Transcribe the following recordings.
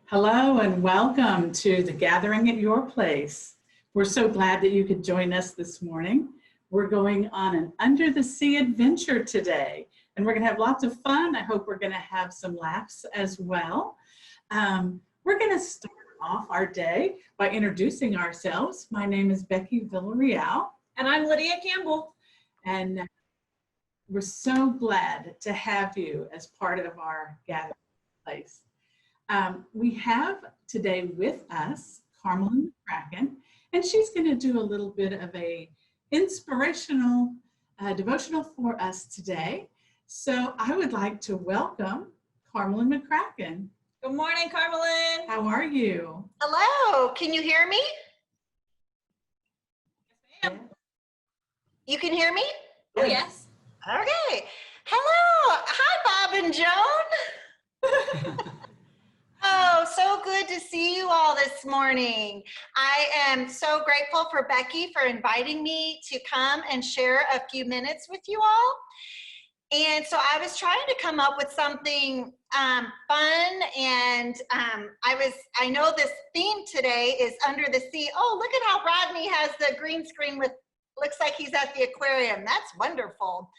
Hello and welcome to the Gathering at Your Place. We're so glad that you could join us this morning. We're going on an under the sea adventure today, and we're going to have lots of fun. I hope we're going to have some laughs as well. We're going to start off our day by introducing ourselves. My name is Becky Villarreal. And I'm Lydia Campbell. And we're so glad to have you as part of our Gathering Place. We have today with us Carmelyn McCracken, and she's going to do a little bit of a inspirational devotional for us today. So I would like to welcome Carmelyn McCracken. Good morning, Carmelyn. How are you? Hello, can you hear me? Yes, ma'am. You can hear me? Oh, yes. Okay. Hello. Hi, Bob and Joan. Oh, so good to see you all this morning. I am so grateful for Becky for inviting me to come and share a few minutes with you all. And so I was trying to come up with something fun, and I know this theme today is under the sea. Oh, look at how Rodney has the green screen with, looks like he's at the aquarium. That's wonderful.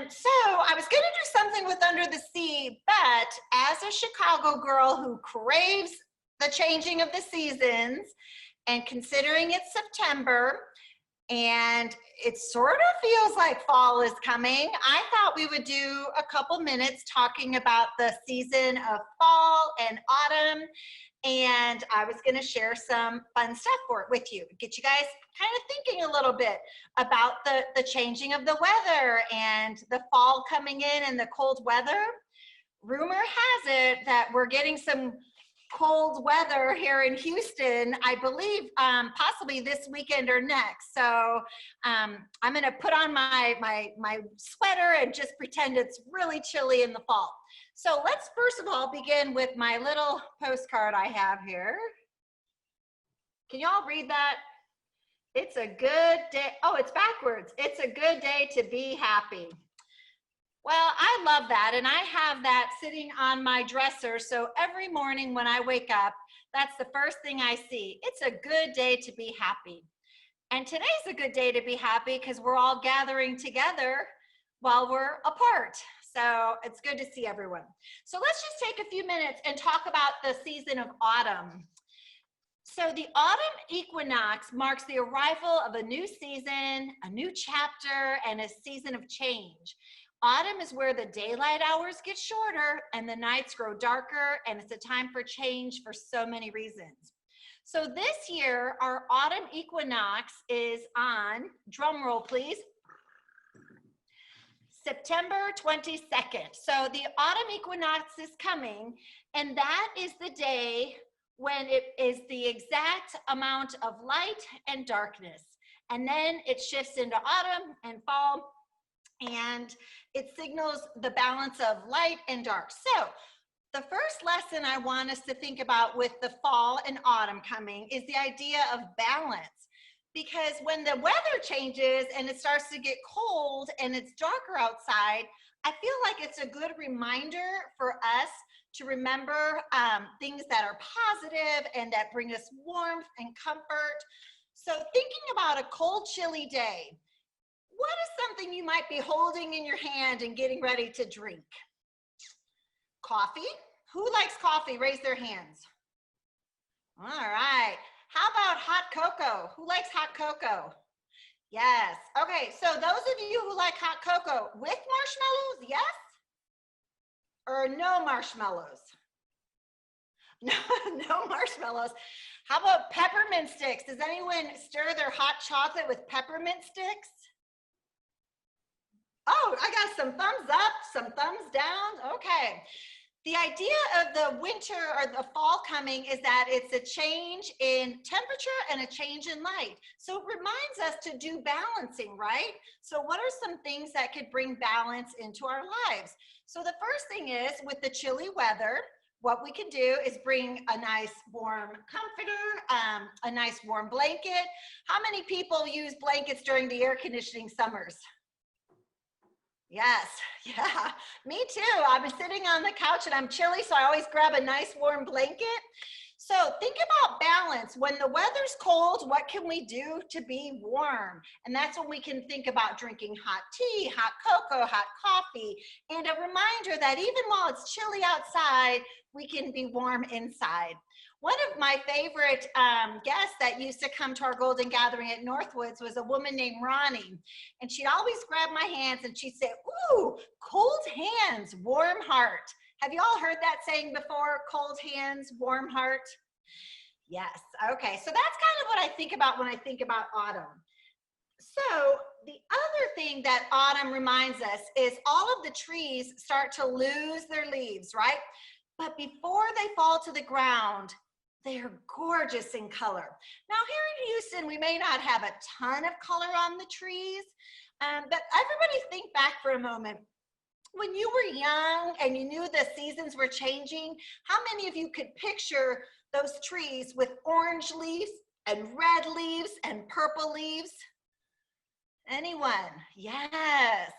So I was going to do something with Under the Sea, but as a Chicago girl who craves the changing of the seasons, and considering it's September and it sort of feels like fall is coming, I thought we would do a couple minutes talking about the season of fall and autumn. And I was going to share some fun stuff with you, get you guys kind of thinking a little bit about the changing of the weather and the fall coming in and the cold weather. Rumor has it that we're getting some cold weather here in Houston, I believe, possibly this weekend or next. So I'm going to put on my sweater and just pretend it's really chilly in the fall. So let's first of all begin with my little postcard I have here. Can you all read that? It's a good day. Oh, it's backwards. It's a good day to be happy. Well, I love that, and I have that sitting on my dresser, so every morning when I wake up, that's the first thing I see. It's a good day to be happy. And today's a good day to be happy because we're all gathering together while we're apart. So it's good to see everyone. So let's just take a few minutes and talk about the season of autumn. So the autumn equinox marks the arrival of a new season, a new chapter, and a season of change. Autumn is where the daylight hours get shorter and the nights grow darker, and it's a time for change for so many reasons. So this year, our autumn equinox is on, drum roll please, September 22nd. So the autumn equinox is coming, and that is the day when it is the exact amount of light and darkness. And then it shifts into autumn and fall, and it signals the balance of light and dark. So the first lesson I want us to think about with the fall and autumn coming is the idea of balance. Because when the weather changes and it starts to get cold and it's darker outside, I feel like it's a good reminder for us to remember things that are positive and that bring us warmth and comfort. So thinking about a cold, chilly day, what is something you might be holding in your hand and getting ready to drink? Coffee? Who likes coffee? Raise their hands. All right. How about hot cocoa? Who likes hot cocoa? Yes. Okay, so those of you who like hot cocoa with marshmallows, yes? Or no marshmallows? No marshmallows. How about peppermint sticks? Does anyone stir their hot chocolate with peppermint sticks? Oh, I got some thumbs up, some thumbs down. Okay. The idea of the winter or the fall coming is that it's a change in temperature and a change in light. So it reminds us to do balancing, right? So what are some things that could bring balance into our lives? So the first thing is, with the chilly weather, what we can do is bring a nice warm comforter, a nice warm blanket. How many people use blankets during the air conditioning summers? Yes, yeah, me too. I've been sitting on the couch and I'm chilly, so I always grab a nice warm blanket. So think about balance. When the weather's cold, what can we do to be warm? And that's when we can think about drinking hot tea, hot cocoa, hot coffee, and a reminder that even while it's chilly outside, we can be warm inside. One of my favorite guests that used to come to our Golden Gathering at Northwoods was a woman named Ronnie. And she'd always grab my hands and she'd say, ooh, cold hands, warm heart. Have you all heard that saying before? Cold hands, warm heart? Yes, okay. So that's kind of what I think about when I think about autumn. So the other thing that autumn reminds us is all of the trees start to lose their leaves, right? But before they fall to the ground, they're gorgeous in color. Now here in Houston, we may not have a ton of color on the trees, but everybody think back for a moment. When you were young and you knew the seasons were changing, how many of you could picture those trees with orange leaves and red leaves and purple leaves? Anyone? Yes.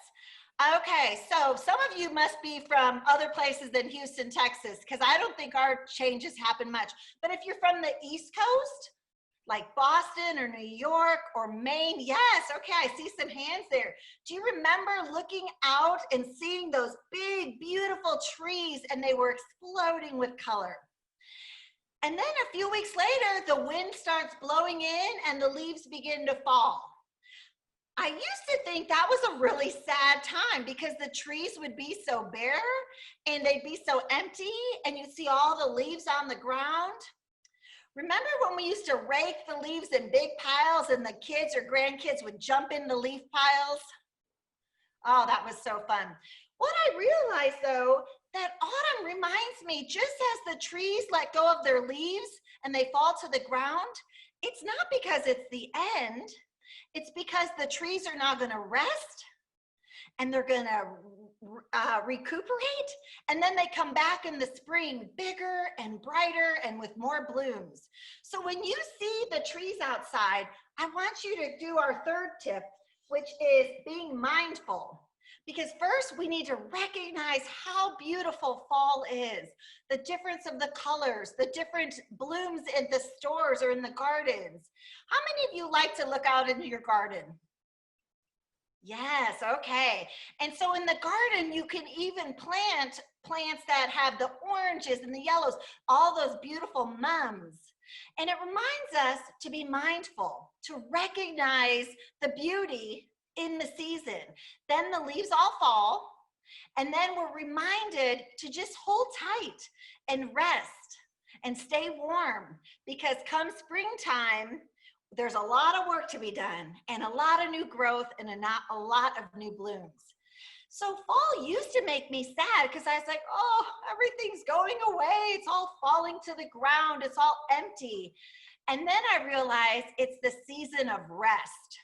Okay, so some of you must be from other places than Houston, Texas, because I don't think our changes happen much. But if you're from the East Coast, like Boston or New York or Maine, yes, okay, I see some hands there. Do you remember looking out and seeing those big, beautiful trees and they were exploding with color? And then a few weeks later, the wind starts blowing in and the leaves begin to fall. I used to think that was a really sad time because the trees would be so bare and they'd be so empty and you'd see all the leaves on the ground. Remember when we used to rake the leaves in big piles and the kids or grandkids would jump in the leaf piles? Oh, that was so fun. What I realized though, that autumn reminds me, just as the trees let go of their leaves and they fall to the ground, it's not because it's the end. It's because the trees are now going to rest and they're going to recuperate, and then they come back in the spring bigger and brighter and with more blooms. So when you see the trees outside, I want you to do our third tip, which is being mindful. Because first we need to recognize how beautiful fall is, the difference of the colors, the different blooms in the stores or in the gardens. How many of you like to look out into your garden? Yes, okay. And so in the garden, you can even plant plants that have the oranges and the yellows, all those beautiful mums. And it reminds us to be mindful, to recognize the beauty in the season. Then the leaves all fall, and then we're reminded to just hold tight and rest and stay warm, because come springtime, there's a lot of work to be done and a lot of new growth and a lot of new blooms. So fall used to make me sad because I was like, oh, everything's going away. It's all falling to the ground. It's all empty. And then I realized it's the season of rest.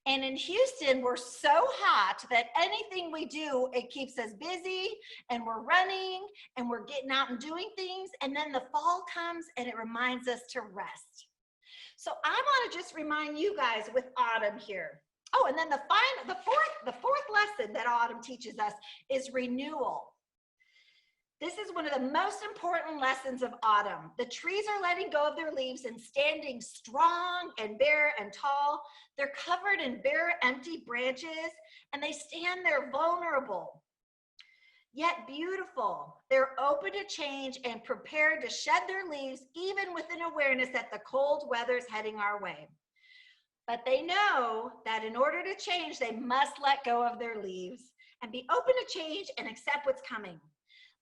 And in Houston, we're so hot that anything we do, it keeps us busy and we're running and we're getting out and doing things. And then the fall comes and it reminds us to rest. So I want to just remind you guys with autumn here. Oh, and then the fourth lesson that autumn teaches us is renewal. This is one of the most important lessons of autumn. The trees are letting go of their leaves and standing strong and bare and tall. They're covered in bare, empty branches, and they stand there vulnerable, yet beautiful. They're open to change and prepared to shed their leaves, even with an awareness that the cold weather's heading our way. But they know that in order to change, they must let go of their leaves and be open to change and accept what's coming.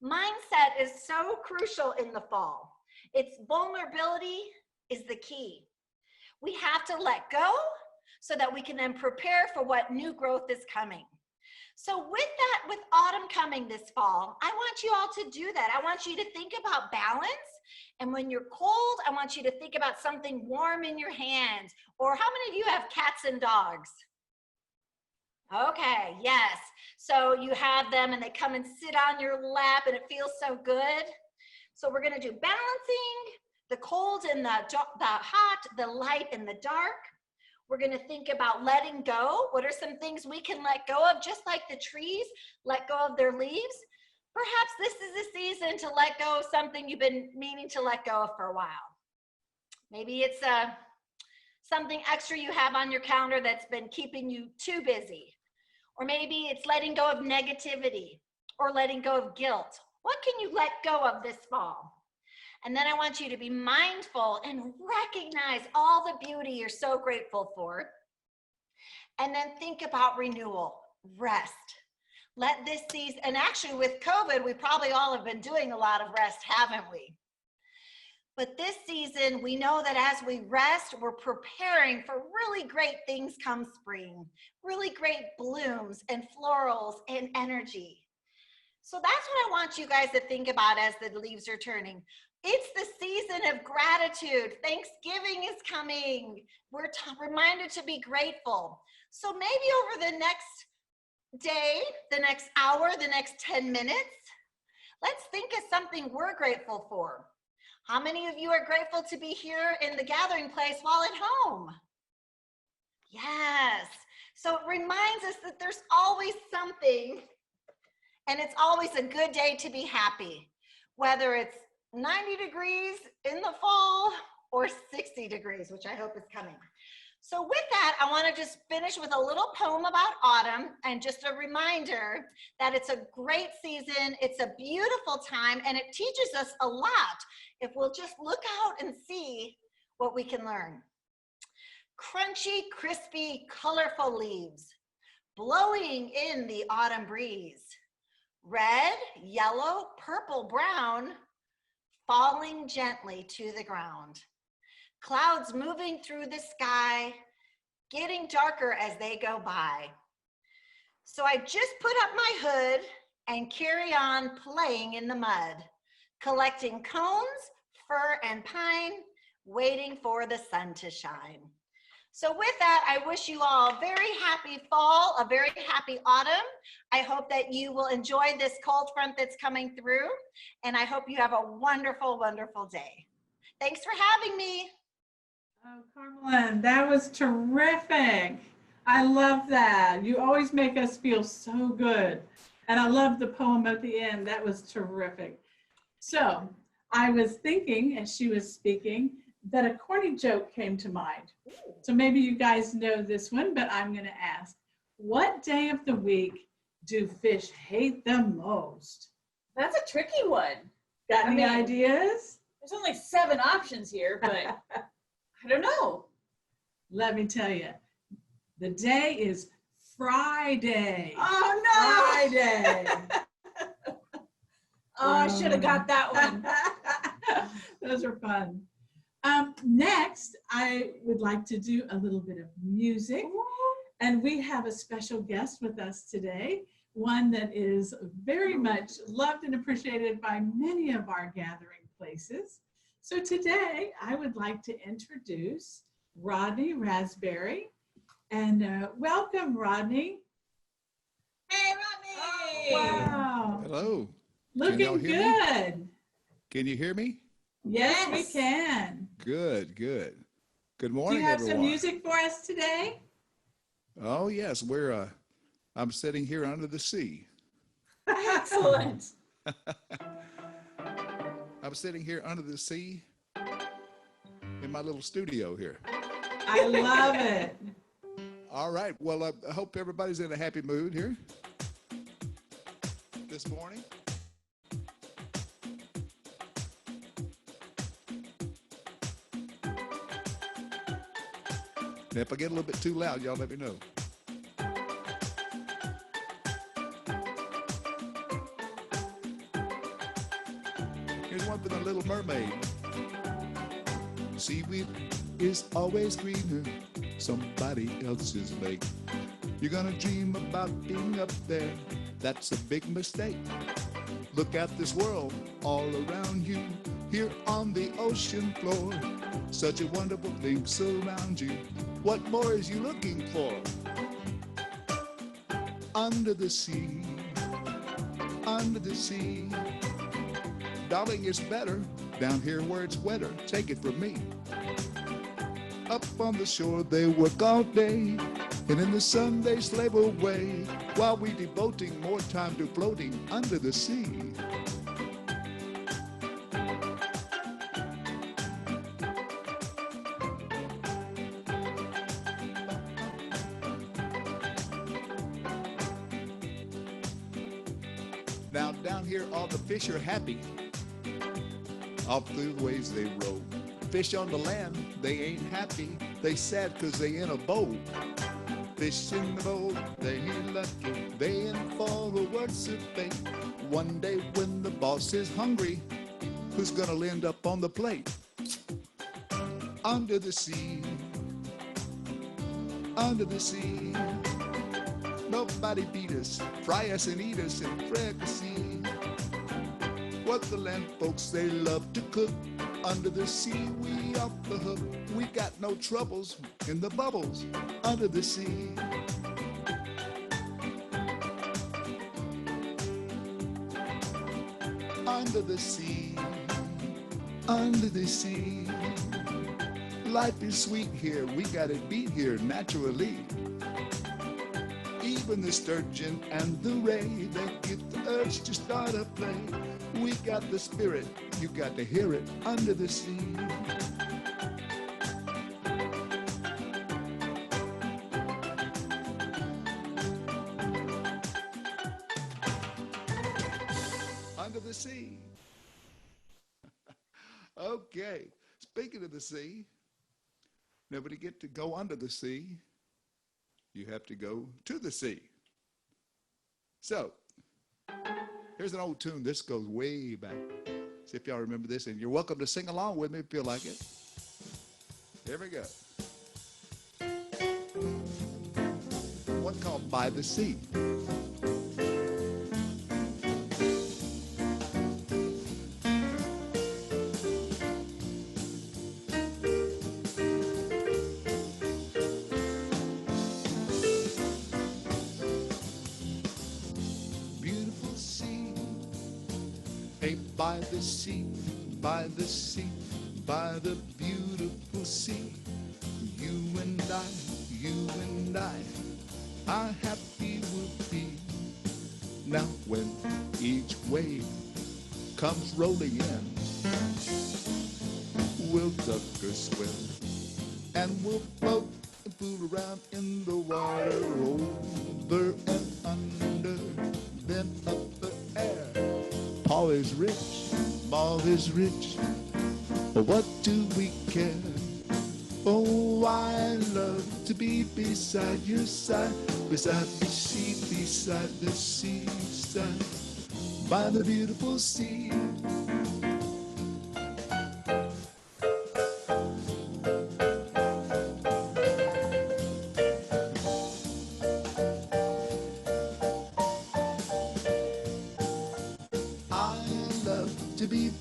Mindset is so crucial in the fall. Its vulnerability is the key. We have to let go so that we can then prepare for what new growth is coming. So with that, with autumn coming this fall, I want you all to do that. I want you to think about balance. And when you're cold, I want you to think about something warm in your hands. Or how many of you have cats and dogs? Okay, yes. So you have them and they come and sit on your lap and it feels so good. So we're going to do balancing, the cold and the hot, the light and the dark. We're going to think about letting go. What are some things we can let go of, just like the trees let go of their leaves? Perhaps this is the season to let go of something you've been meaning to let go of for a while. Maybe it's something extra you have on your calendar that's been keeping you too busy. Or maybe it's letting go of negativity or letting go of guilt. What can you let go of this fall? And then I want you to be mindful and recognize all the beauty you're so grateful for. And then think about renewal, rest. Let this season, and actually with COVID, we probably all have been doing a lot of rest, haven't we? But this season, we know that as we rest, we're preparing for really great things come spring, really great blooms and florals and energy. So that's what I want you guys to think about as the leaves are turning. It's the season of gratitude. Thanksgiving is coming. We're reminded to be grateful. So maybe over the next day, the next hour, the next 10 minutes, let's think of something we're grateful for. How many of you are grateful to be here in the gathering place while at home? Yes. So it reminds us that there's always something, and it's always a good day to be happy, whether it's 90 degrees in the fall or 60 degrees, which I hope is coming. So with that, I want to just finish with a little poem about autumn and just a reminder that it's a great season, it's a beautiful time, and it teaches us a lot if we'll just look out and see what we can learn. Crunchy, crispy, colorful leaves blowing in the autumn breeze. Red, yellow, purple, brown, falling gently to the ground. Clouds moving through the sky, getting darker as they go by. So I just put up my hood and carry on playing in the mud, collecting cones, fir, and pine, waiting for the sun to shine. So with that, I wish you all a very happy fall, a very happy autumn. I hope that you will enjoy this cold front that's coming through, and I hope you have a wonderful, wonderful day. Thanks for having me. Oh, Carmelyn, that was terrific. I love that. You always make us feel so good. And I love the poem at the end. That was terrific. So I was thinking as she was speaking that a corny joke came to mind. So maybe you guys know this one, but I'm going to ask, what day of the week do fish hate the most? That's a tricky one. Got any ideas? There's only 7 options here, but I don't know. Let me tell you, the day is Friday. Oh, no. Friday. Oh, I should have got that one. Those are fun. Next, I would like to do a little bit of music. And we have a special guest with us today, one that is very much loved and appreciated by many of our gathering places. So today, I would like to introduce Rodney Raspberry. And welcome, Rodney. Hey, Rodney. Wow. Hello. Looking good. Can you hear me? Yes, we can. Good, good. Good Do morning, you have everyone. some music for us today? Oh, yes. I'm sitting here under the sea. Excellent. I'm sitting here under the sea in my little studio here. I love it. All right. Well, I hope everybody's in a happy mood here this morning. And if I get a little bit too loud, y'all let me know. Here's one for the Little Mermaid. Seaweed is always greener somebody else's lake. You're gonna dream about being up there. That's a big mistake. Look at this world all around you, here on the ocean floor. Such a wonderful thing surrounds you. What more is you looking for? Under the sea, under the sea. Darling, it's better down here where it's wetter. Take it from me. Up on the shore they work all day, and in the sun they slave away, while we devoting more time to floating under the sea. Now down here all the fish are happy, off through the waves they roll. Fish on the land, they ain't happy, they sad 'cause they in a bowl. Fish in the bowl, they ain't lucky, they in for the worst of fate. One day when the boss is hungry, who's gonna end up on the plate? Under the sea, under the sea. Nobody beat us, fry us and eat us and fricassee. What the land folks, they love to cook. Under the sea, we off the hook. We got no troubles in the bubbles under the sea. Under the sea, under the sea. Life is sweet here, we got it beat here naturally. Even the sturgeon and the ray, they get the urge to start a play. We got the spirit, you got to hear it under the sea. Under the sea. Okay, speaking of the sea, nobody get to go under the sea. You have to go to the sea. So, here's an old tune. This goes way back. See if y'all remember this, and you're welcome to sing along with me if you feel like it. Here we go. One called By the Sea. By the sea, by the sea, by the beautiful sea. You and I, how happy we'll be. Now when each wave comes rolling in, we'll duck or swim, and we'll float and fool around in the water, over and under, then up the air. Paul is rich, Paul is rich, but what do we care? Oh, I love to be beside your side, beside the sea, beside the seaside, by the beautiful sea.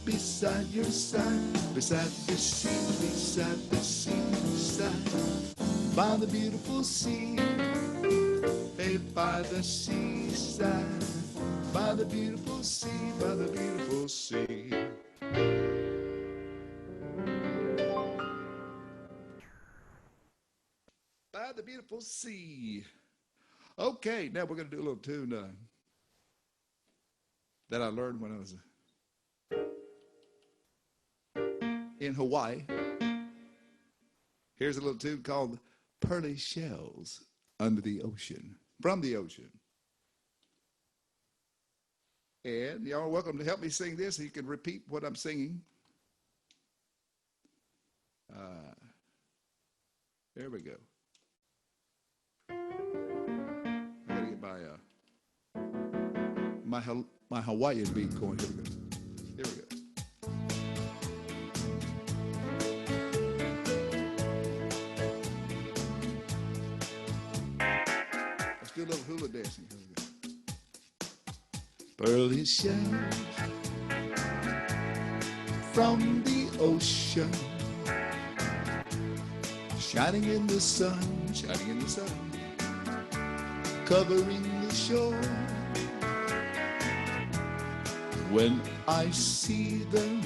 Beside your side, beside the sea, beside the seaside, by the beautiful sea, hey, by the seaside, by the beautiful sea, by the beautiful sea. By the beautiful sea. Okay, now we're going to do a little tune that I learned when I was in Hawaii. Here's a little tune called Pearly Shells Under the Ocean, from the ocean. And y'all are welcome to help me sing this. You can repeat what I'm singing. There we go. I gotta get my Hawaiian beat going. Here we go. Here we go. Do a little hula dancing. Here we go. Pearly shells from the ocean, shining in the sun, shining in the sun, covering the shore. When I see them,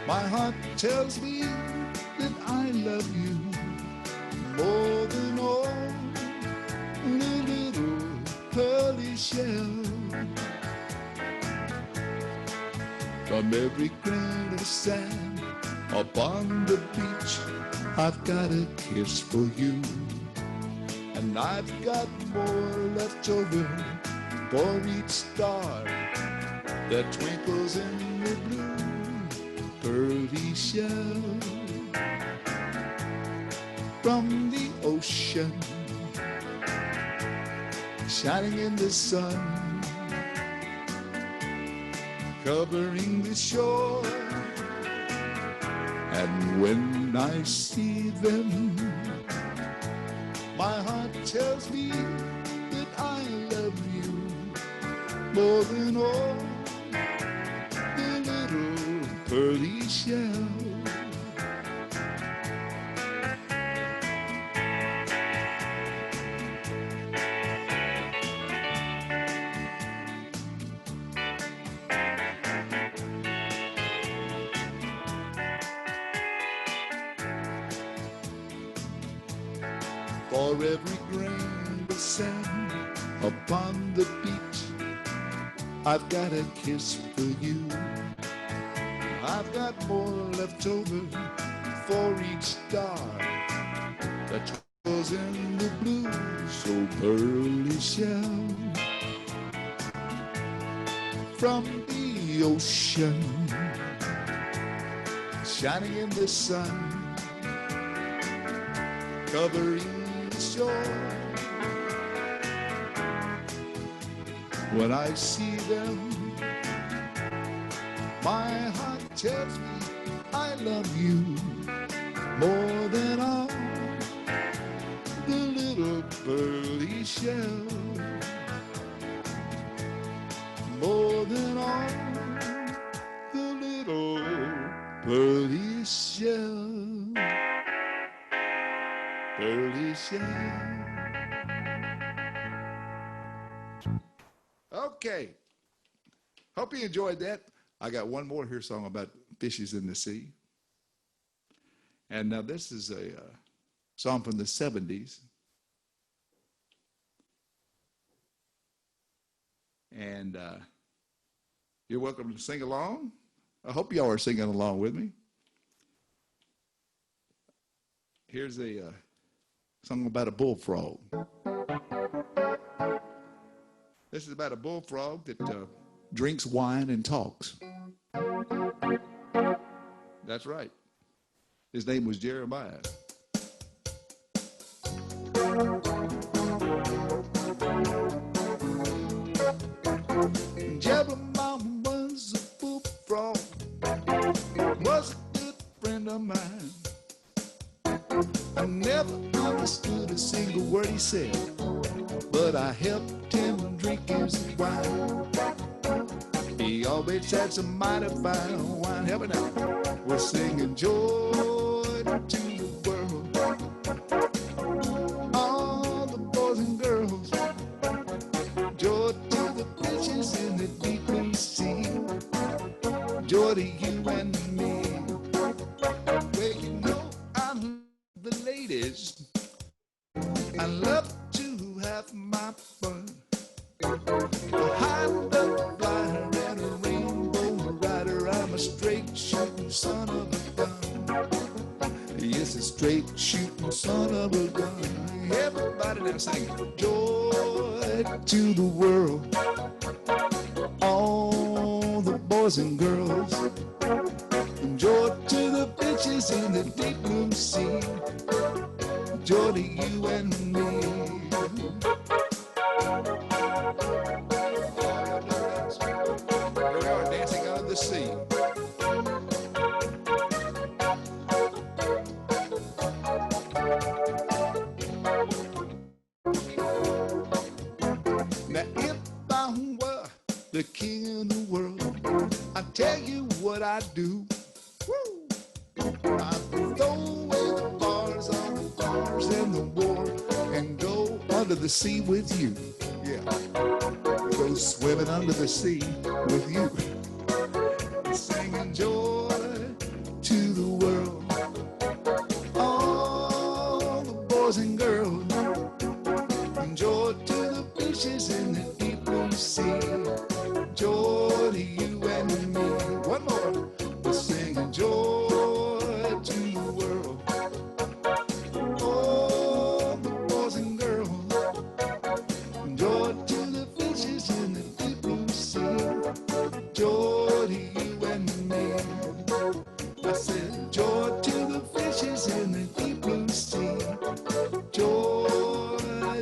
my heart tells me that I love you more than all the little pearly shell. From every grain of sand upon the beach, I've got a kiss for you. And I've got more left over for each star that twinkles in the blue pearly shell. From the ocean, shining in the sun, covering the shore. And when I see them, my heart tells me that I love you more than all the little pearly shell. For every grain of sand upon the beach, I've got a kiss for you. I've got more left over for each star that twinkles in the blue, so pearly shell. From the ocean, shining in the sun, covering shore. When I see them, my heart tells me I love you more than all the little pearly shell. More than all the little pearly shell. Pearly shell. Okay. Hope you enjoyed that. I got one more here song about fishes in the sea. And now this is a song from the 70s. And you're welcome to sing along. I hope y'all are singing along with me. Here's a song about a bullfrog. This is about a bullfrog that drinks wine and talks. That's right. His name was Jeremiah. Jeremiah was a bullfrog, was a good friend of mine. I never understood a single word he said, but I helped him drink his wine. He always had some mighty fine wine. Help me now. We're singing joy to the world. All the boys and girls, joy to the fishes in the deep blue sea. Joy to you and me. Well, you know I love the ladies. I love to have my fun. A high love flyer and a rainbow rider. I'm a straight shooting son of a gun. Yes, a straight shooting son of a gun. Everybody now sing joy to the world. All the boys and girls. Joy to the bitches in the deep blue sea. Joy to you and me. Here we are dancing on the sea. Now if I were the king of the world, I'd tell you what I'd do. Woo! I'd throw away the bars on the bars and the war and go under the sea with you. Yeah. Go swimming under the sea with you. Singing joy to the world. fishes in the deep blue sea. Joy to you and me. One more. We're singing joy to the world. Oh, the boys and girls. Joy to the fishes in the deep blue sea. Joy to you and me. I said joy to the fishes in the deep blue sea. Joy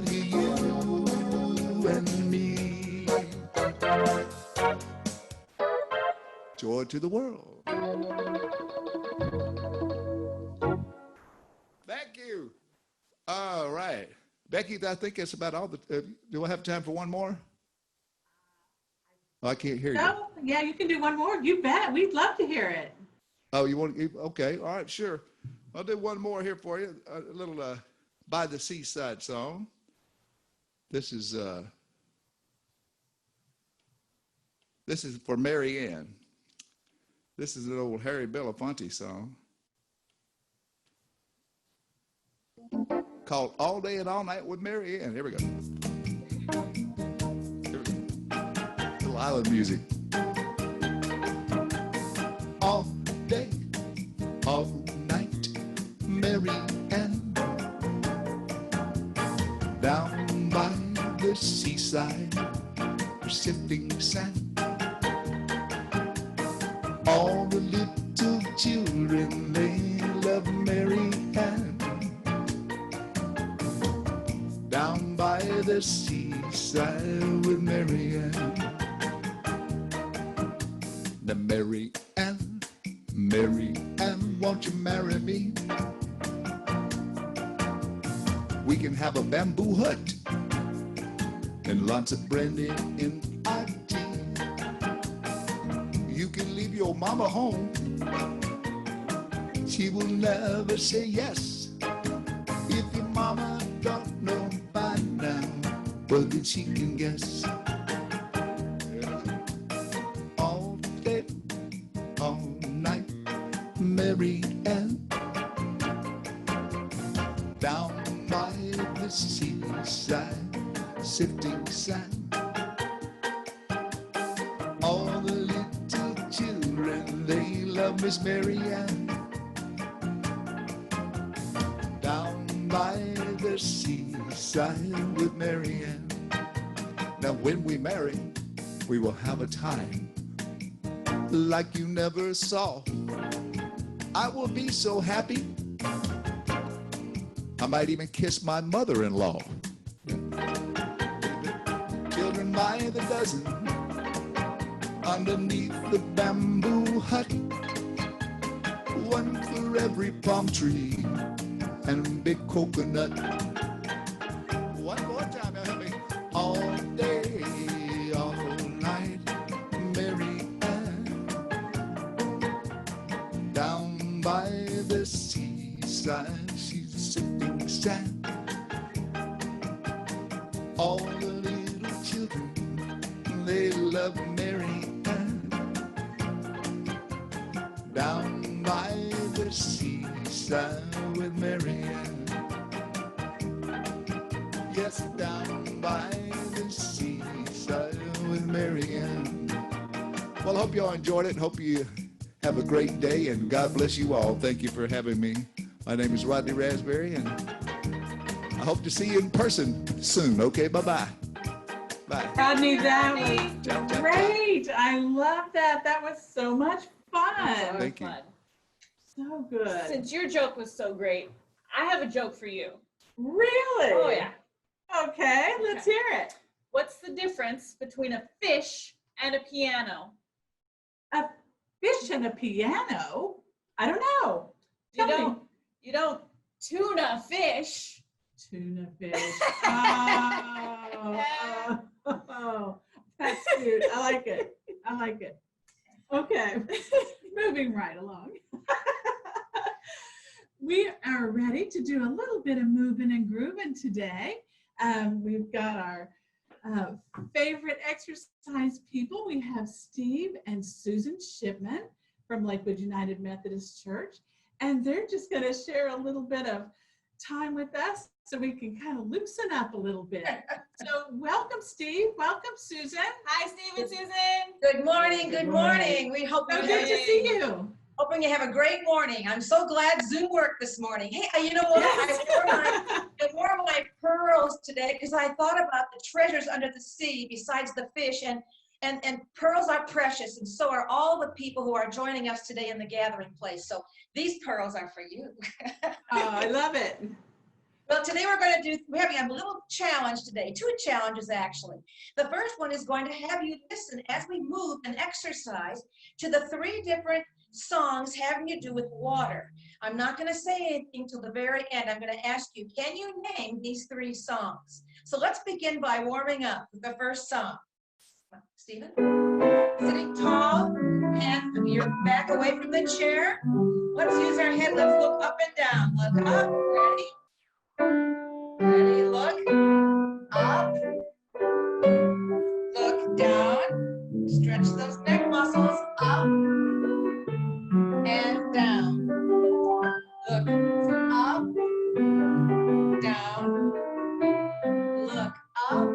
to you and me. Joy to the world. Thank you. All right. Becky, I think that's about all. Do I have time for one more? Oh, I can't hear you. No, yeah, you can do one more. You bet. We'd love to hear it. Oh, you want to? Okay. All right. Sure. I'll do one more here for you. A little By the Seaside song. This is for Mary Ann. This is an old Harry Belafonte song called All Day and All Night with Mary Ann. Here we go. Little island music. All day, all night, Mary Ann, down by the seaside, sifting sand. All the little children, they love Mary Ann, down by the seaside with Mary Ann. Now Mary Ann, won't you marry me? We can have a bamboo hut and lots of brandy in our tea. You can leave your mama home. She will never say yes. If your mama don't know by now, well then she can guess. All day, all night, Mary Ann, down by the seaside, sifting sand. All the little children, they love Miss Mary Ann, down by the seaside with Mary Ann. Now when we marry, we will have a time like you never saw. I will be so happy, I might even kiss my mother-in-law. Children by the dozen, underneath the bamboo hut, one for every palm tree and big coconut. One more time, now help me. All day, all night, Mary Ann, down by the seaside, she's sifting sand. All the little children, they love Mary Ann, down by the seaside with Mary Ann. Yes, down by the seaside with Mary Ann. Well, I hope you all enjoyed it. Hope you have a great day, and God bless you all. Thank you for having me. My name is Rodney Raspberry, and I hope to see you in person soon. Okay, bye-bye. Bye. Rodney, that was great. I love that. That was so much fun. Thank you. So good. Since your joke was so great, I have a joke for you. Really? Oh, yeah. Okay, let's hear it. What's the difference between a fish and a piano? A fish and a piano? I don't know. Tell me. You don't tuna fish. Tuna fish. Oh, that's cute. I like it. I like it. Okay, moving right along. We are ready to do a little bit of moving and grooving today. We've got our favorite exercise people. We have Steve and Susan Shipman from Lakewood United Methodist Church, and they're just going to share a little bit of time with us so we can kind of loosen up a little bit. So welcome welcome, Steve. Welcome, Susan. Hi, Steve and Susan. Good morning, good morning. We hope So good to see you. hoping you have a great morning. I'm so glad Zoom worked this morning. Hey, you know what? Yes. I wore my pearls today because I thought about the treasures under the sea besides the fish, and pearls are precious, and so are all the people who are joining us today in the gathering place. So these pearls are for you. Oh, I love it. Well, today we're having a little challenge today, 2 challenges actually. The first one is going to have you listen as we move and exercise to the 3 different songs having to do with water. I'm not going to say anything till the very end. I'm going to ask you, can you name these 3 songs? So let's begin by warming up with the first song. Stephen? Sitting tall, hands your back away from the chair. Let's use our head. Let's look up and down. Look up. Ready? Ready, look up, look down, stretch those neck muscles, up and down. Look up, down, look up,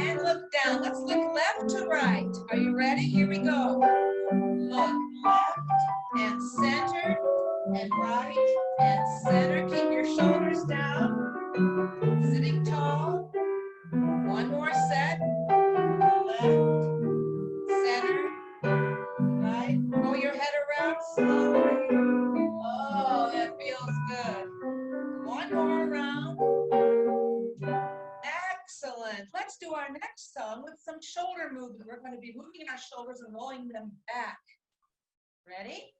and look down. Let's look left to right. Are you ready? Here we go. Look left and center and right and center. Keep your shoulders down. Sitting tall. One more set. Left, center, right. Pull your head around slowly. Oh, that feels good. One more round. Excellent. Let's do our next song with some shoulder movement. We're going to be moving our shoulders and rolling them back. Ready?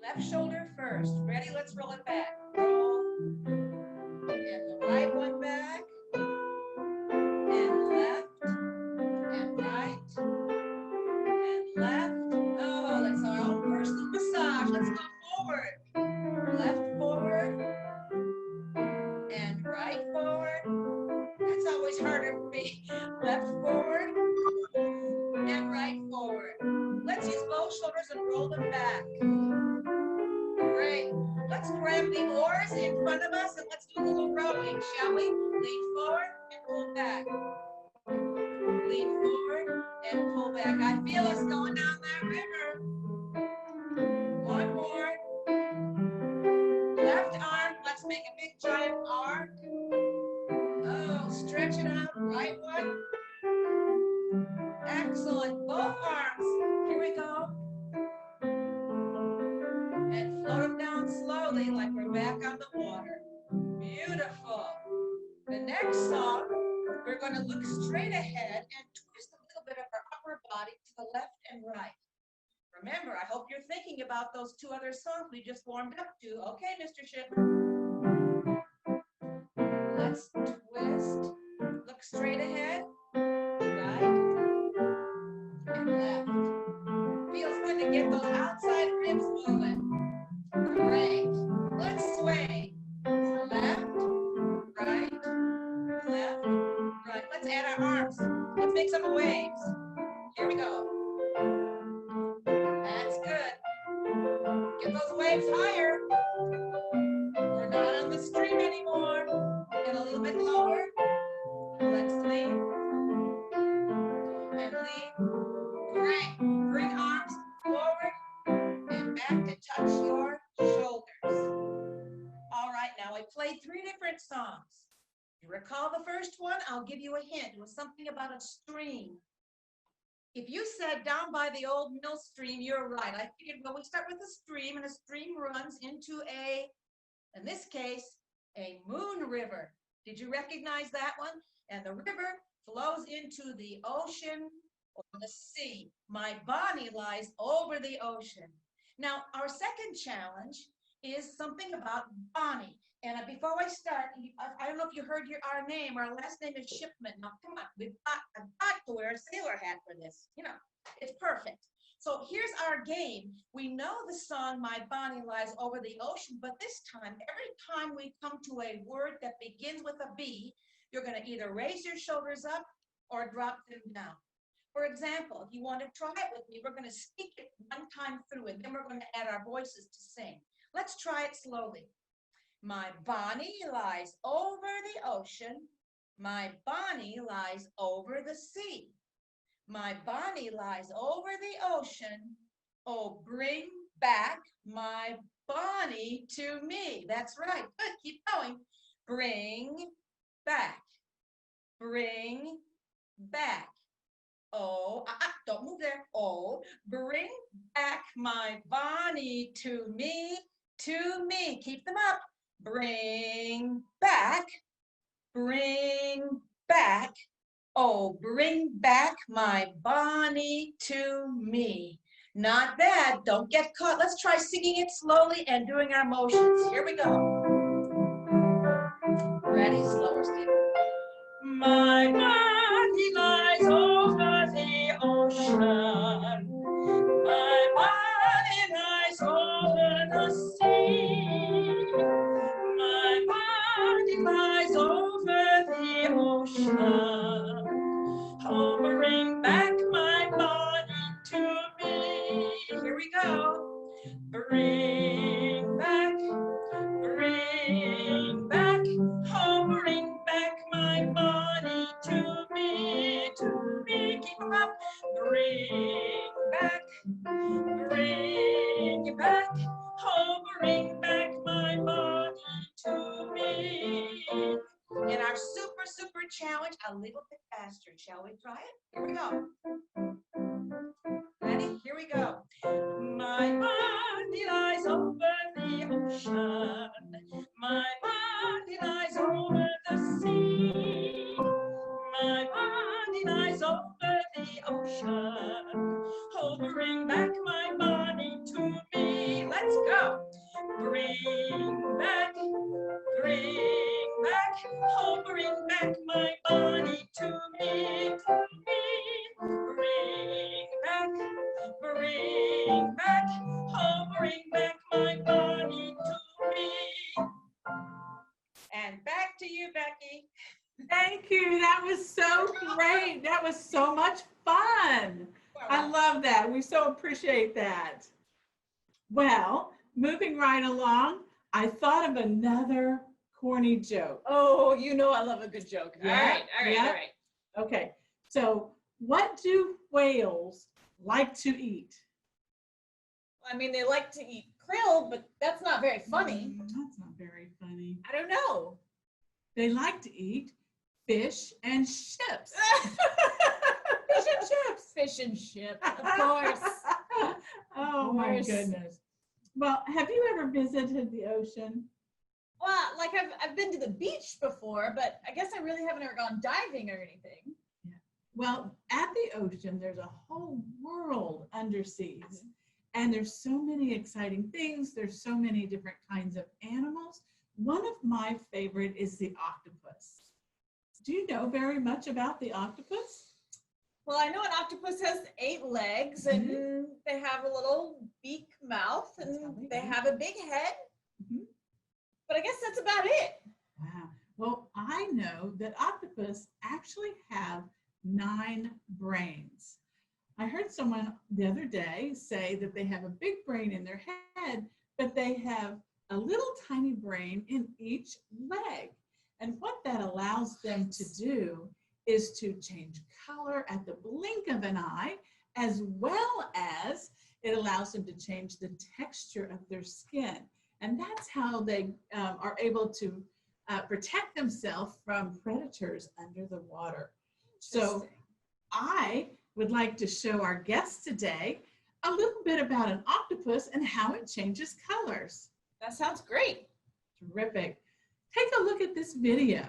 Left shoulder first. Ready? Let's roll it back. Roll. And the right one back. And left. And right. And left. Oh, that's our own personal massage. Let's go forward. Left forward. And right forward. That's always harder for me. Left forward. And right forward. Let's use both shoulders and roll them back. Great. Let's grab the oars in front of us and let's do a little rowing, shall we? Lean forward and pull back. Lean forward and pull back. I feel us going down that river. One more. Left arm. Let's make a big giant arc. Oh, stretch it out. Right one. Excellent. Both arms. Here we go. And float them down slowly like we're back on the water. Beautiful. The next song, we're going to look straight ahead and twist a little bit of our upper body to the left and right. Remember, I hope you're thinking about those 2 other songs we just warmed up to. Okay, Mr. Shipman. Let's twist. Look straight ahead. Right and left. Feels good to get those outside ribs moving. Great. Let's sway. Left, right, left, right. Let's add our arms. Let's make some waves. Here we go. That's good. Get those waves higher. We're not on the stream anymore. Get a little bit lower. Let's lean. And lean. Great. Bring arms forward and back to touch your shoulders. All right, now I played 3 different songs. You recall the first one? I'll give you a hint. It was something about a stream. If you said down by the old mill stream, you're right. I figured, well, we start with a stream, and a stream runs into in this case, a moon river. Did you recognize that one? And the river flows into the ocean or the sea. My body lies over the ocean. Now, our second challenge is something about Bonnie. And before I start, I don't know if you heard our name. Our last name is Shipman. Now, come on, I've got to wear a sailor hat for this. You know, it's perfect. So here's our game. We know the song, My Bonnie Lies Over the Ocean, but this time, every time we come to a word that begins with a B, you're going to either raise your shoulders up or drop them down. For example, if you want to try it with me, we're going to speak it one time through, and then we're going to add our voices to sing. Let's try it slowly. My Bonnie lies over the ocean. My Bonnie lies over the sea. My Bonnie lies over the ocean. Oh, bring back my Bonnie to me. That's right. Good. Keep going. Bring back. Bring back. Oh, don't move there. Oh, bring back my Bonnie to me, to me. Keep them up. Bring back. Bring back. Oh, bring back my Bonnie to me. Not bad. Don't get caught. Let's try singing it slowly and doing our motions. Here we go. Ready? Slower, Steve. My Bonnie lies over the ocean. My Bonnie lies over the sea. My Bonnie lies over the ocean. Oh, bring back my Bonnie to me. Here we go. Bring back, bring back. Oh, bring back my Bonnie to me, to me. Keep them up. Bring back, bring back. Oh, bring back my Bonnie to me. In our super challenge, a little bit faster. Shall we try it? Here we go. Ready? Here we go. My Bonnie lies over the ocean. My Bonnie lies over the sea. My Bonnie lies over the ocean. Oh, bring back my Bonnie to me. Let's go. Bring back, bring back. Oh, bring back my Bonnie to me, to me. Bring back, bring back. Oh, bring back my Bonnie to me. And back to you, Becky. Thank you. That was so great. That was so much fun. I love that. We so appreciate that. Well, moving right along, I thought of another corny joke. Oh, you know I love a good joke. Yeah, All right, all right, yeah. all right. Okay, so what do whales like to eat? I mean, they like to eat krill, but that's not very funny. That's not very funny. I don't know. They like to eat fish and chips. Fish and chips. Fish and chips, of course. Oh Of my course. goodness. Well, have you ever visited the ocean? Well, like I've been to the beach before, but I guess I really haven't ever gone diving or anything. Well, at the ocean, there's a whole world underseas. And there's so many exciting things. There's so many different kinds of animals. One of my favorite is the octopus. Do you know very much about the octopus? Well, I know an octopus has 8 legs and they have a little beak mouth and they have a big head. But I guess that's about it. Wow. Well, I know that octopus actually have 9 brains. I heard someone the other day say that they have a big brain in their head, but they have a little tiny brain in each leg. And what that allows them to do is to change color at the blink of an eye, as well as it allows them to change the texture of their skin. And that's how they are able to protect themselves from predators under the water. So I would like to show our guests today a little bit about an octopus and how it changes colors. That sounds great. Terrific. Take a look at this video.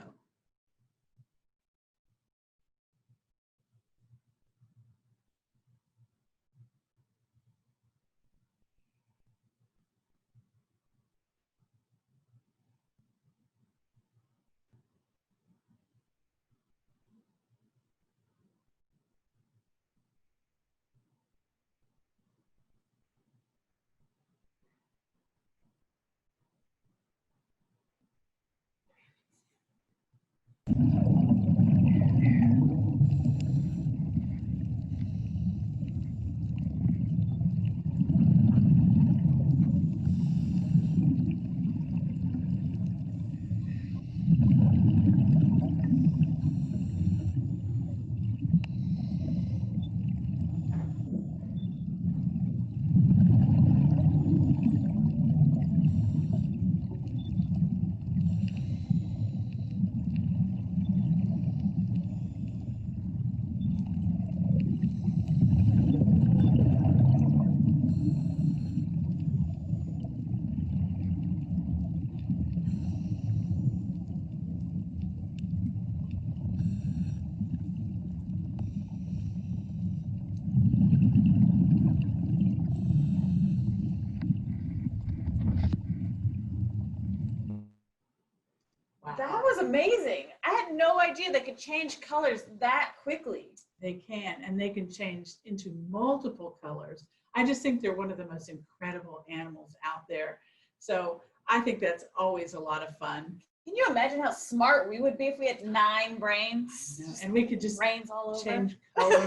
Wow. That was amazing. I had no idea they could change colors that quickly. They can, and they can change into multiple colors. I just think they're one of the most incredible animals out there. So I think that's always a lot of fun. Can you imagine how smart we would be if we had 9 brains? And we could just brains all over. change color,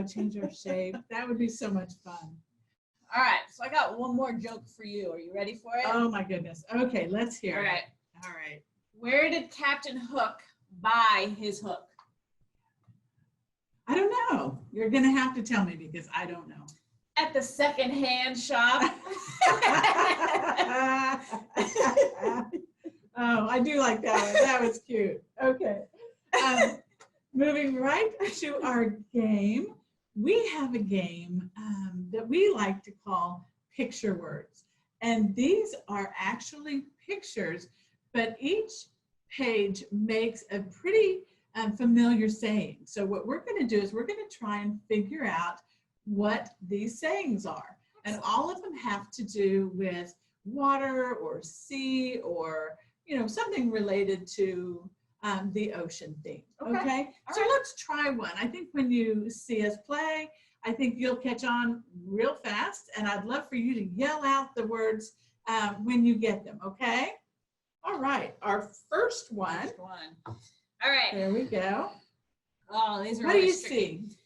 change our shape. That would be so much fun. All right, so I got one more joke for you. Are you ready for it? Oh my goodness. Okay, let's hear All it. right. All right. Where did Captain Hook buy his hook? I don't know. You're going to have to tell me because I don't know. At the secondhand shop. Oh, I do like that one. That was cute. Okay. Moving right to our game. We have a game that we like to call picture words. And these are actually pictures, but each page makes a pretty familiar saying. So what we're going to do is we're going to try and figure out what these sayings are. And all of them have to do with water or sea or, something related to the ocean theme. Okay? So let's try one. I think when you see us play, I think you'll catch on real fast. And I'd love for you to yell out the words when you get them. Okay? All right. Our first one. All right. There we go. Oh, these are What do you always tricky. see?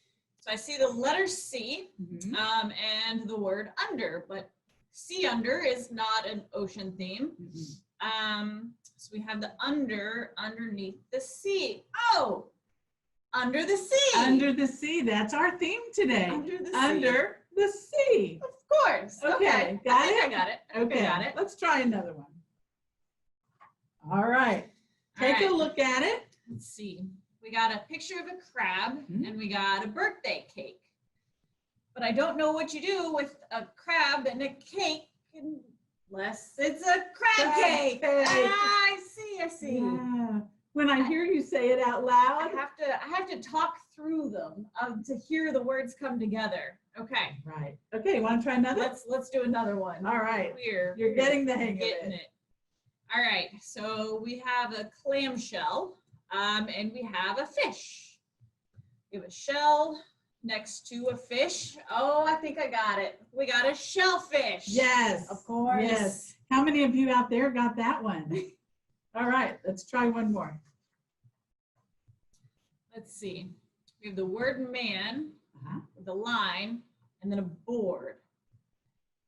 So I see the letter C Mhm. and the word under, but sea under is not an ocean theme. So we have the underneath the sea. Oh, under the sea. Under the sea. That's our theme today. Under the sea. Under the sea. Of course. Okay, got I think it? I got it. Okay, Got it. let's try another one. All right. Take a look at it. Let's see. We got a picture of a crab and we got a birthday cake. But I don't know what you do with a crab and a cake unless it's a crab cake. I see. Yeah. When I hear you say it out loud. I have to talk through them to hear the words come together. Okay. Right. Okay, you want to try another? Let's do another one. All right. You're getting the hang of getting it. it. All right. So we have a clamshell and we have a fish. We have a shell next to a fish. Oh, I think I got it. We got a shellfish. Yes. Of course. Yes. How many of you out there got that one? All right, let's try one more. Let's see. We have the word man, with a line, and then a board.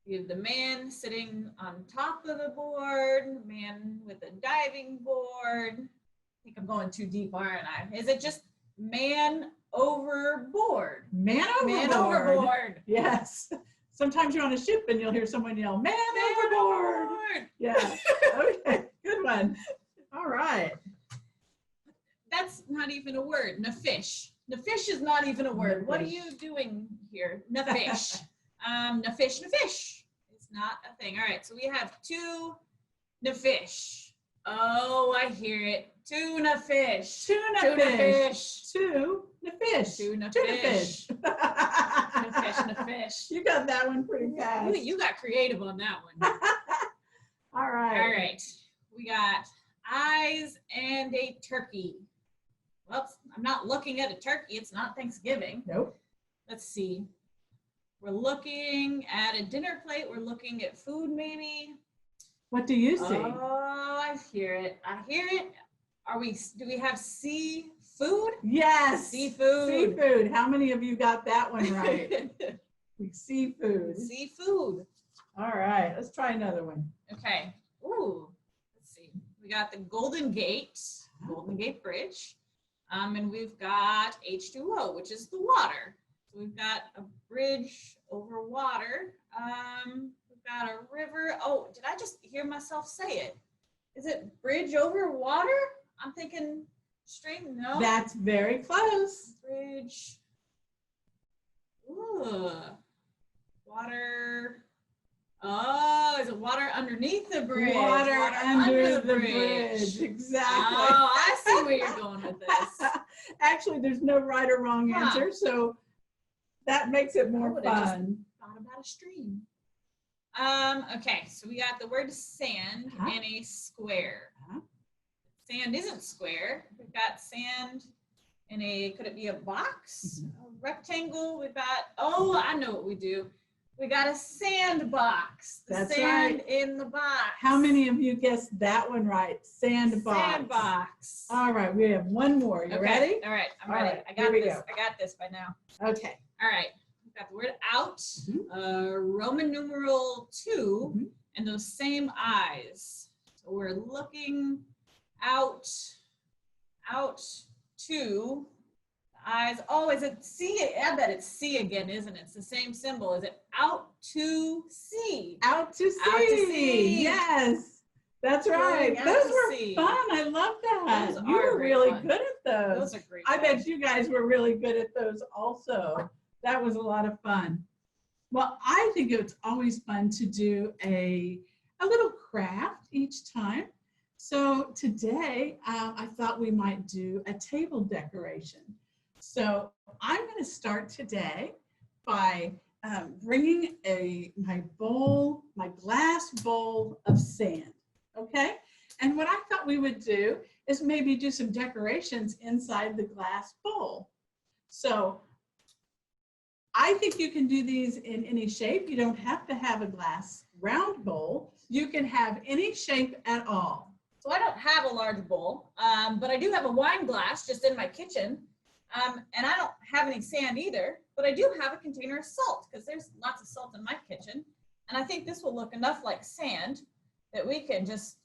We have the man sitting on top of the board, man with a diving board. I think I'm going too deep, aren't I? Is it just man overboard? Man overboard. Man overboard. Yes. Sometimes you're on a ship and you'll hear someone yell, man overboard. Yeah. Okay, good one. All right. That's not even a word. Nafish. Nafish is not even a word. What are you doing here? Nafish. Nafish. It's not a thing. All right, so we have two nafish. Oh, I hear it. Tuna fish. Tuna fish. Tuna fish. Nafish. You got that one pretty fast. You got creative on that one. All right. All right. We got eyes and a turkey. Well, I'm not looking at a turkey. It's not Thanksgiving. Nope. Let's see. We're looking at a dinner plate. We're looking at food, maybe. What do you see? Oh, I hear it. Do we have seafood? Yes. Seafood. Seafood. How many of you got that one right? Seafood. Seafood. All right. Let's try another one. Okay. Ooh. Let's see. We got the Golden Gate Bridge. And we've got H2O, which is the water. So we've got a bridge over water. We've got a river. Oh, did I just hear myself say it? Is it bridge over water? I'm thinking stream. No. That's very close. Bridge. Ooh. Water. Oh, is it water underneath the bridge? Water under the bridge. Exactly. Oh, I see where you're going with this. Actually, there's no right or wrong answer, so that makes it more fun. Thought about a stream. Okay, so we got the word sand and a square. sand isn't square. We've got sand in a, could it be a box, a rectangle? We've got, oh, I know what we do. We got a sandbox. The That's sand right. in the box. How many of you guessed that one right? Sandbox. Sandbox. All right, we have one more. You ready? All right, I'm All ready. right, I here got we this. go. I got this by now. Okay. All right. We've got the word out, Mhm. Roman numeral 2, Mhm. and those same eyes. So we're looking out to the eyes. Oh, is it C? I bet it's C again, isn't it? It's the same symbol. Is it out to sea? Out to sea. Out to sea. Yes, that's right. Going out Those to were sea. fun. I love that. Those You are were great really fun. good at those. Those are great. I fun. bet you guys were really good at those also. That was a lot of fun. Well, I think it's always fun to do a little craft each time. So today, I thought we might do a table decoration. So I'm going to start today by bringing my glass bowl of sand, okay? And what I thought we would do is maybe do some decorations inside the glass bowl. So I think you can do these in any shape. You don't have to have a glass round bowl. You can have any shape at all. So I don't have a large bowl, but I do have a wine glass just in my kitchen. And I don't have any sand either, but I do have a container of salt because there's lots of salt in my kitchen. And I think this will look enough like sand that we can just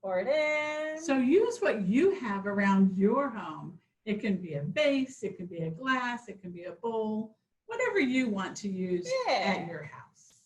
pour it in. So use what you have around your home. It can be a vase, it can be a glass, it can be a bowl, whatever you want to use at your house.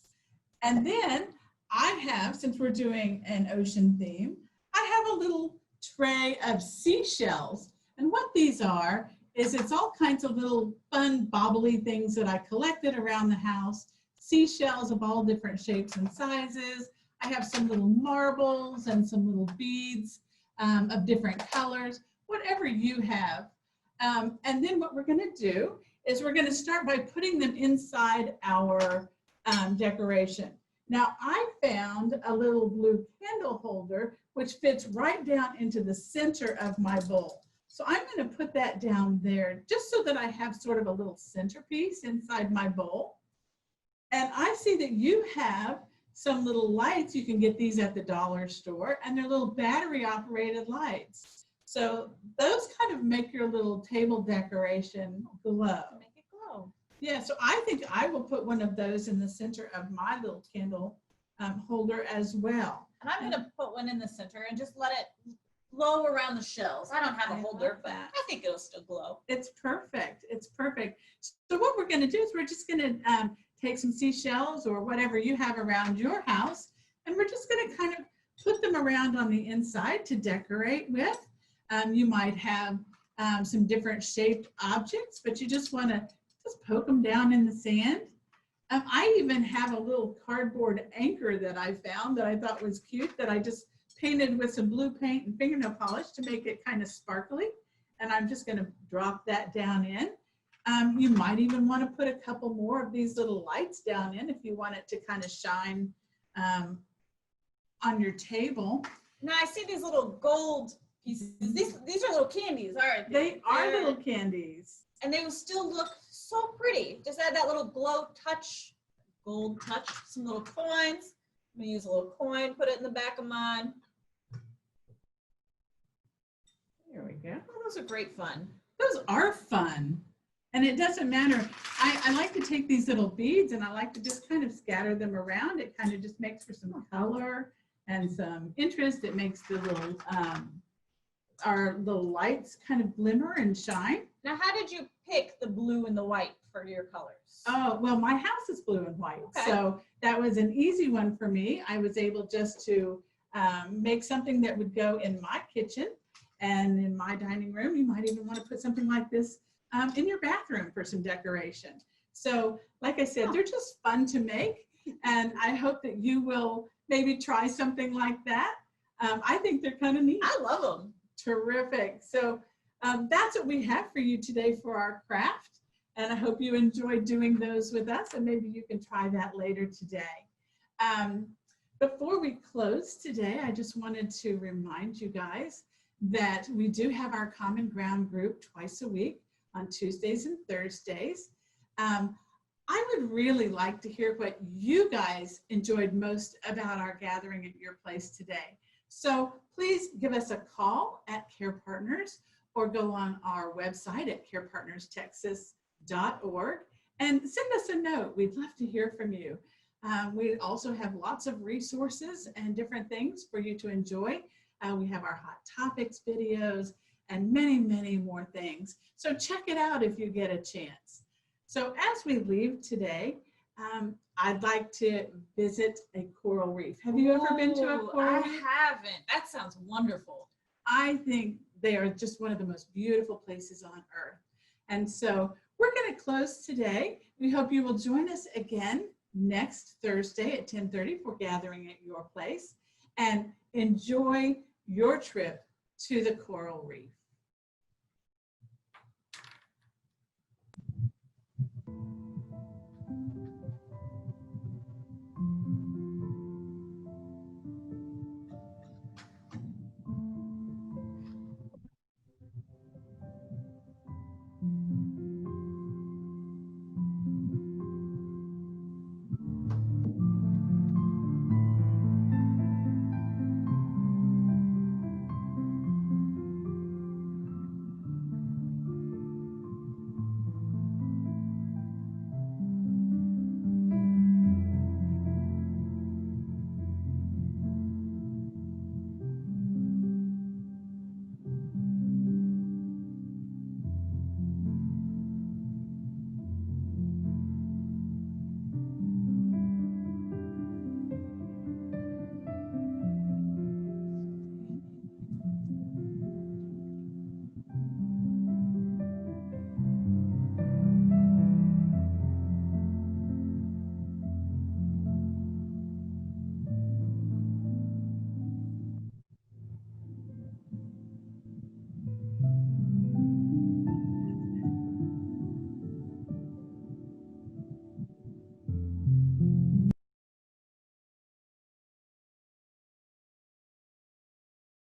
And then I have, since we're doing an ocean theme, I have a little tray of seashells. And what these are is it's all kinds of little fun bobbly things that I collected around the house. Seashells of all different shapes and sizes. I have some little marbles and some little beads of different colors, whatever you have. And then what we're going to do is we're going to start by putting them inside our decoration. Now, I found a little blue candle holder which fits right down into the center of my bowl. So I'm going to put that down there just so that I have sort of a little centerpiece inside my bowl. And I see that you have some little lights. You can get these at the dollar store, and they're little battery operated lights. So those kind of make your little table decoration glow. Make it glow. Yeah, so I think I will put one of those in the center of my little candle holder as well. And I'm going to put one in the center and just let it glow around the shells. I don't have a holder, but I think it'll still glow. It's perfect. It's perfect. So what we're going to do is we're just going to take some seashells or whatever you have around your house, and we're just going to kind of put them around on the inside to decorate with. You might have some different shaped objects, but you just want to just poke them down in the sand. I even have a little cardboard anchor that I found that I thought was cute that I just painted with some blue paint and fingernail polish to make it kind of sparkly. And I'm just going to drop that down in. You might even want to put a couple more of these little lights down in if you want it to kind of shine on your table. Now I see these little gold pieces. These are little candies, aren't they? They are little candies. And they will still look so pretty. Just add that little glow touch, gold touch, some little coins. I'm gonna use a little coin, put it in the back of mine. There we go. Oh, those are great fun. Those are fun. And it doesn't matter. I like to take these little beads and I like to just kind of scatter them around. It kind of just makes for some color and some interest. It makes the little, our little lights kind of glimmer and shine. Now, how did you pick the blue and the white for your colors? Oh, well, my house is blue and white. Okay. So that was an easy one for me. I was able just to make something that would go in my kitchen and in my dining room. You might even want to put something like this in your bathroom for some decoration. So like I said, they're just fun to make. And I hope that you will maybe try something like that. I think they're kind of neat. I love them. Terrific. So that's what we have for you today for our craft. And I hope you enjoyed doing those with us, and maybe you can try that later today. Before we close today, I just wanted to remind you guys that we do have our Common Ground group twice a week on Tuesdays and Thursdays. I would really like to hear what you guys enjoyed most about our gathering at your place today. So please give us a call at CarePartners or go on our website at carepartnerstexas.org and send us a note. We'd love to hear from you. We also have lots of resources and different things for you to enjoy. We have our Hot Topics videos and many, many more things. So check it out if you get a chance. So as we leave today, I'd like to visit a coral reef. Have you ever been to a coral reef? I haven't. That sounds wonderful. I think they are just one of the most beautiful places on earth. And so we're going to close today. We hope you will join us again next Thursday at 10:30 for Gathering at Your Place, and enjoy your trip to the coral reef.